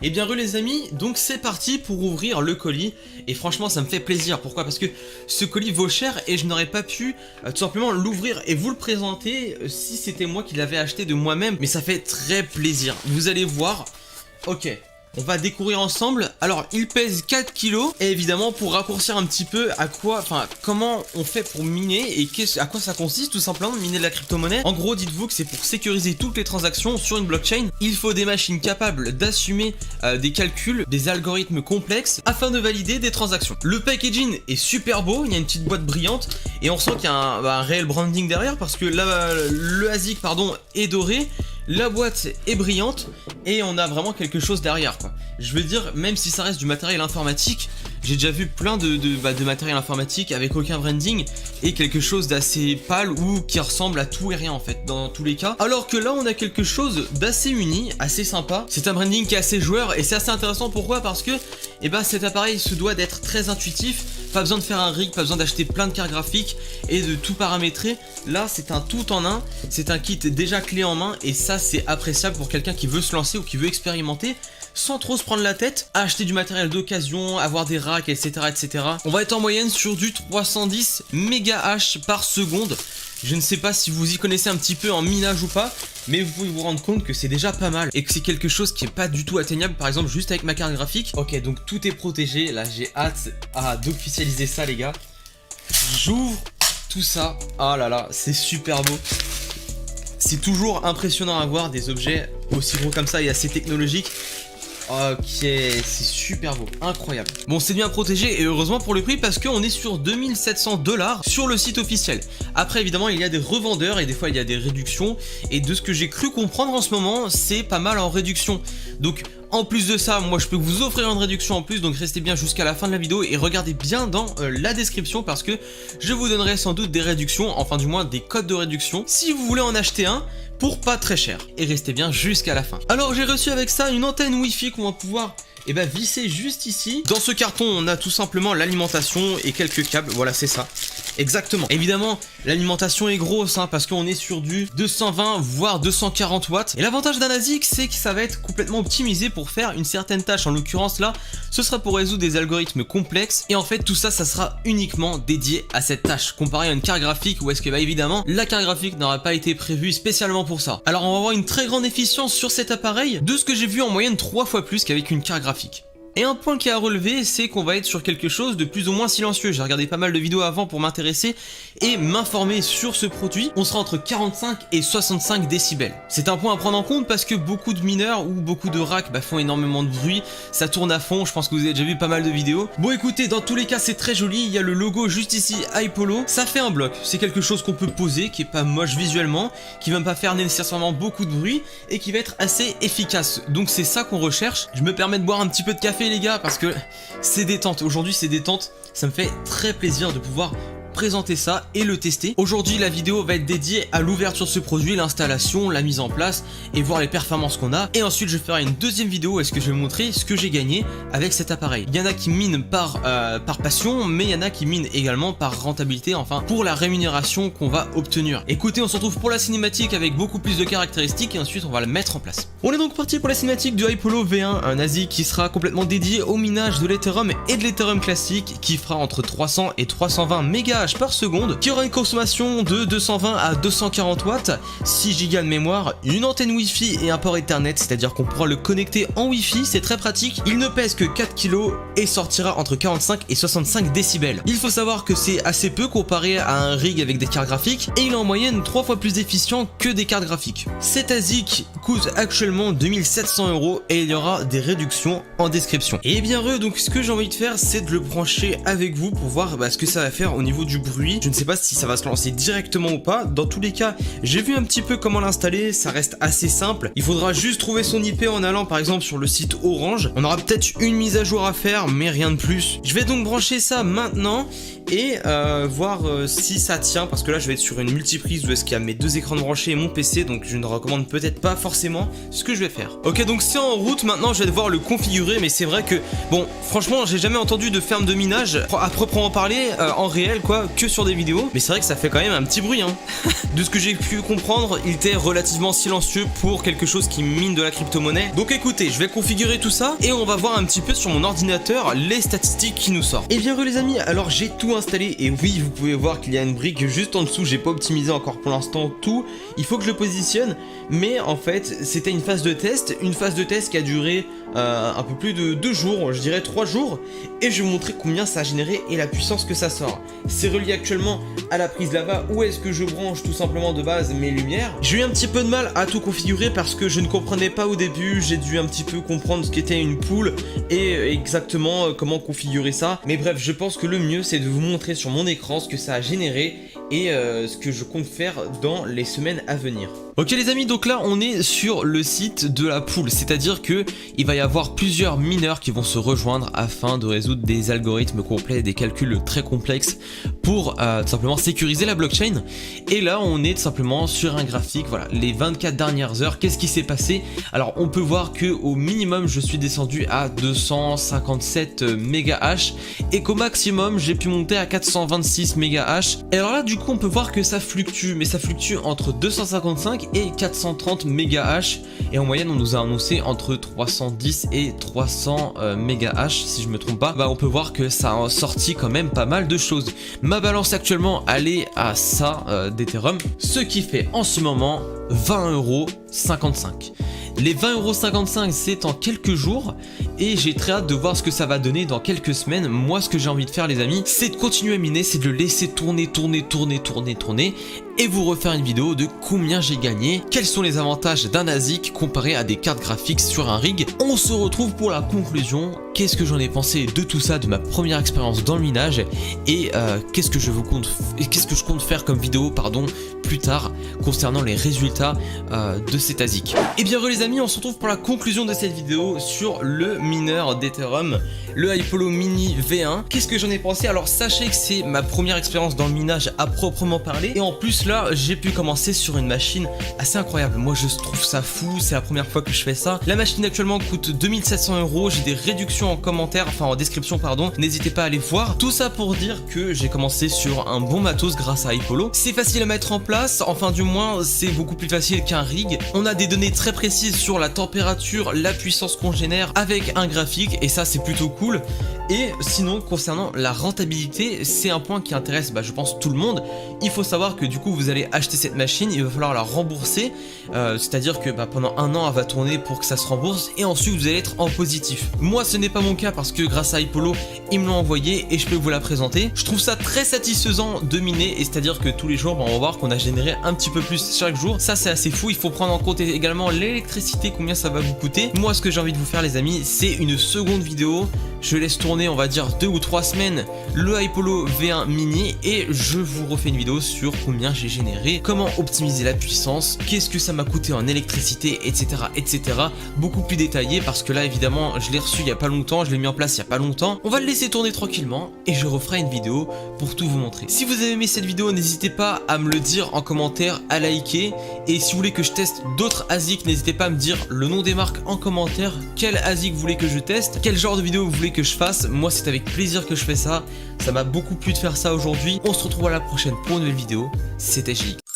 Et bien les amis, donc c'est parti pour ouvrir le colis. Et franchement ça me fait plaisir, pourquoi? Parce que ce colis vaut cher et je n'aurais pas pu tout simplement l'ouvrir et vous le présenter si c'était moi qui l'avais acheté de moi-même. Mais ça fait très plaisir, vous allez voir. Ok, on va découvrir ensemble. Alors il pèse 4 kilos. Et évidemment pour raccourcir un petit peu comment on fait pour miner et à quoi ça consiste tout simplement miner de la crypto-monnaie. En gros dites-vous que c'est pour sécuriser toutes les transactions sur une blockchain. Il faut des machines capables d'assumer des calculs, des algorithmes complexes afin de valider des transactions. Le packaging est super beau, il y a une petite boîte brillante et on sent qu'il y a un réel branding derrière parce que là, le ASIC est doré. La boîte est brillante et on a vraiment quelque chose derrière quoi. Je veux dire, même si ça reste du matériel informatique, j'ai déjà vu plein de matériel informatique avec aucun branding et quelque chose d'assez pâle ou qui ressemble à tout et rien en fait dans tous les cas. Alors que là on a quelque chose d'assez uni, assez sympa. C'est un branding qui est assez joueur et c'est assez intéressant. Pourquoi? Parce que cet appareil se doit d'être très intuitif. Pas besoin de faire un rig, pas besoin d'acheter plein de cartes graphiques et de tout paramétrer. Là c'est un tout en un, c'est un kit déjà clé en main et ça c'est appréciable pour quelqu'un qui veut se lancer ou qui veut expérimenter sans trop se prendre la tête à acheter du matériel d'occasion, avoir des racks, etc., etc. On va être en moyenne sur du 310 MHz par seconde. Je ne sais pas si vous y connaissez un petit peu en minage ou pas, mais vous pouvez vous rendre compte que c'est déjà pas mal et que c'est quelque chose qui est pas du tout atteignable, par exemple juste avec ma carte graphique. Ok, donc tout est protégé. Là j'ai hâte d'officialiser ça les gars. J'ouvre tout ça. Ah là là, c'est super beau. C'est toujours impressionnant à voir des objets aussi gros comme ça et assez technologiques. Ok, c'est super beau, incroyable. Bon, c'est bien protégé et heureusement pour le prix parce qu'on est sur 2700 $ sur le site officiel. Après, évidemment, il y a des revendeurs et des fois il y a des réductions. Et de ce que j'ai cru comprendre en ce moment, c'est pas mal en réduction. Donc, en plus de ça, moi je peux vous offrir une réduction en plus. Donc, restez bien jusqu'à la fin de la vidéo et regardez bien dans la description parce que je vous donnerai sans doute des réductions, enfin du moins des codes de réduction si vous voulez en acheter un pour pas très cher. Et restez bien jusqu'à la fin. Alors j'ai reçu avec ça une antenne Wi-Fi qu'on va pouvoir visser juste ici. Dans ce carton on a tout simplement l'alimentation et quelques câbles, voilà c'est ça. Exactement. Évidemment l'alimentation est grosse parce qu'on est sur du 220 voire 240 watts. Et l'avantage d'un ASIC c'est que ça va être complètement optimisé pour faire une certaine tâche. En l'occurrence là ce sera pour résoudre des algorithmes complexes. Et en fait tout ça sera uniquement dédié à cette tâche. Comparé à une carte graphique où est-ce que évidemment la carte graphique n'aura pas été prévue spécialement pour ça. Alors on va avoir une très grande efficience sur cet appareil. De ce que j'ai vu en moyenne 3 fois plus qu'avec une carte graphique. Et un point qui est à relever, c'est qu'on va être sur quelque chose de plus ou moins silencieux. J'ai regardé pas mal de vidéos avant pour m'intéresser et m'informer sur ce produit. On sera entre 45 et 65 décibels. C'est un point à prendre en compte parce que beaucoup de mineurs ou beaucoup de racks font énormément de bruit. Ça tourne à fond, je pense que vous avez déjà vu pas mal de vidéos. Bon écoutez, dans tous les cas c'est très joli. Il y a le logo juste ici, iPolo. Ça fait un bloc, c'est quelque chose qu'on peut poser, qui est pas moche visuellement, qui va pas faire nécessairement beaucoup de bruit et qui va être assez efficace. Donc c'est ça qu'on recherche. Je me permets de boire un petit peu de café les gars parce que c'est détente. Aujourd'hui c'est détente, ça me fait très plaisir de pouvoir présenter ça et le tester. Aujourd'hui la vidéo va être dédiée à l'ouverture de ce produit, l'installation, la mise en place et voir les performances qu'on a. Et ensuite je ferai une deuxième vidéo où est-ce que je vais vous montrer ce que j'ai gagné avec cet appareil. Il y en a qui minent par passion, mais il y en a qui minent également par rentabilité, enfin pour la rémunération qu'on va obtenir. Écoutez, on se retrouve pour la cinématique avec beaucoup plus de caractéristiques et ensuite on va la mettre en place. On est donc parti pour la cinématique du iPolo V1, un ASIC qui sera complètement dédié au minage de l'Ethereum et de l'Ethereum classique, qui fera entre 300 et 320 MHz par seconde, qui aura une consommation de 220 à 240 watts, 6 Go de mémoire, une antenne Wi-Fi et un port Ethernet, c'est-à-dire qu'on pourra le connecter en Wi-Fi, c'est très pratique. Il ne pèse que 4 kg et sortira entre 45 et 65 décibels. Il faut savoir que c'est assez peu comparé à un rig avec des cartes graphiques et il est en moyenne 3 fois plus efficient que des cartes graphiques. Cet ASIC coûte actuellement 2700 € et il y aura des réductions en description. Et bien donc ce que j'ai envie de faire c'est de le brancher avec vous pour voir ce que ça va faire au niveau du bruit. Je ne sais pas si ça va se lancer directement ou pas. Dans tous les cas, j'ai vu un petit peu comment l'installer. Ça reste assez simple. Il faudra juste trouver son IP en allant par exemple sur le site Orange. On aura peut-être une mise à jour à faire, mais rien de plus. Je vais donc brancher ça maintenant et voir si ça tient, parce que là je vais être sur une multiprise où est-ce qu'il y a mes deux écrans branchés et mon PC, donc je ne recommande peut-être pas forcément ce que je vais faire. Ok, donc c'est en route. Maintenant je vais devoir le configurer, mais c'est vrai que bon, franchement j'ai jamais entendu de ferme de minage à proprement parler en réel quoi, que sur des vidéos, mais c'est vrai que ça fait quand même un petit bruit, hein. De ce que j'ai pu comprendre, il était relativement silencieux pour quelque chose qui mine de la crypto-monnaie. Donc écoutez, je vais configurer tout ça et on va voir un petit peu sur mon ordinateur les statistiques qui nous sortent. Et bien heureux les amis, alors j'ai tout installé et oui, vous pouvez voir qu'il y a une brique juste en dessous, j'ai pas optimisé encore pour l'instant tout, il faut que je le positionne, mais en fait c'était une phase de test qui a duré un peu plus de 2 jours, je dirais 3 jours, et je vais vous montrer combien ça a généré et la puissance que ça sort. C'est relié actuellement à la prise là-bas où est-ce que je branche tout simplement de base mes lumières. J'ai eu un petit peu de mal à tout configurer parce que je ne comprenais pas au début, j'ai dû un petit peu comprendre ce qu'était une pool et exactement comment configurer ça, mais bref, je pense que le mieux c'est de vous montrer sur mon écran ce que ça a généré et ce que je compte faire dans les semaines à venir. Ok les amis, donc là on est sur le site de la pool, c'est-à-dire que il va y avoir plusieurs mineurs qui vont se rejoindre afin de résoudre des algorithmes complets, des calculs très complexes pour tout simplement sécuriser la blockchain. Et là on est tout simplement sur un graphique, voilà, les 24 dernières heures, qu'est-ce qui s'est passé? Alors on peut voir que au minimum je suis descendu à 257 MHz et qu'au maximum j'ai pu monter à 426 MHz. Et alors là du coup on peut voir que ça fluctue, mais ça fluctue entre 255 et 430 MHz et en moyenne on nous a annoncé entre 310 et 300 MHz si je me trompe pas. Bah on peut voir que ça a sorti quand même pas mal de choses. Ma balance actuellement elle est à ça d'Ethereum, ce qui fait en ce moment 20,55 €. Les 20,55 € c'est en quelques jours et j'ai très hâte de voir ce que ça va donner dans quelques semaines. Moi ce que j'ai envie de faire les amis, c'est de continuer à miner, c'est de le laisser tourner et vous refaire une vidéo de combien j'ai gagné, quels sont les avantages d'un ASIC comparé à des cartes graphiques sur un rig. On se retrouve pour la conclusion, qu'est-ce que j'en ai pensé de tout ça, de ma première expérience dans le minage et qu'est-ce que je compte faire comme vidéo plus tard concernant les résultats de cet ASIC. Et bien les amis, on se retrouve pour la conclusion de cette vidéo sur le mineur d'Ethereum, le Hypolo Mini V1. Qu'est-ce que j'en ai pensé? Alors sachez que c'est ma première expérience dans le minage à proprement parler et en plus là j'ai pu commencer sur une machine assez incroyable. Moi je trouve ça fou, c'est la première fois que je fais ça. La machine actuellement coûte 2700 €, j'ai des réductions en commentaire, enfin en description pardon, n'hésitez pas à aller voir. Tout ça pour dire que j'ai commencé sur un bon matos grâce à Hypolo. C'est facile à mettre en place, enfin du moins c'est beaucoup plus facile qu'un rig. On a des données très précises sur la température, la puissance qu'on génère avec un graphique et ça c'est plutôt cool. Et sinon concernant la rentabilité, c'est un point qui intéresse je pense tout le monde. Il faut savoir que du coup vous allez acheter cette machine, il va falloir la rembourser, c'est à dire que pendant un an elle va tourner pour que ça se rembourse et ensuite vous allez être en positif. Moi ce n'est pas mon cas parce que grâce à Hypolo ils me l'ont envoyé et je peux vous la présenter. Je trouve ça très satisfaisant de miner et c'est à dire que tous les jours on va voir qu'on a généré un petit peu plus chaque jour. Ça c'est assez fou, il faut prendre en compte également l'électricité, combien ça va vous coûter. Moi ce que j'ai envie de vous faire les amis, c'est une seconde vidéo. Je laisse tourner on va dire 2 ou 3 semaines le Hypolo V1 mini et je vous refais une vidéo sur combien j'ai généré, comment optimiser la puissance, qu'est-ce que ça m'a coûté en électricité, etc. Beaucoup plus détaillé parce que là évidemment je l'ai reçu il y a pas longtemps, je l'ai mis en place il y a pas longtemps. On va le laisser tourner tranquillement et je referai une vidéo pour tout vous montrer. Si vous avez aimé cette vidéo, n'hésitez pas à me le dire en commentaire, à liker, et si vous voulez que je teste d'autres ASIC, n'hésitez pas à me dire le nom des marques en commentaire, quel ASIC vous voulez que je teste, quel genre de vidéo vous voulez que je fasse. Moi c'est avec plaisir que je fais ça, ça m'a beaucoup plu de faire ça aujourd'hui. On se retrouve à la prochaine pour une nouvelle vidéo, c'était JX.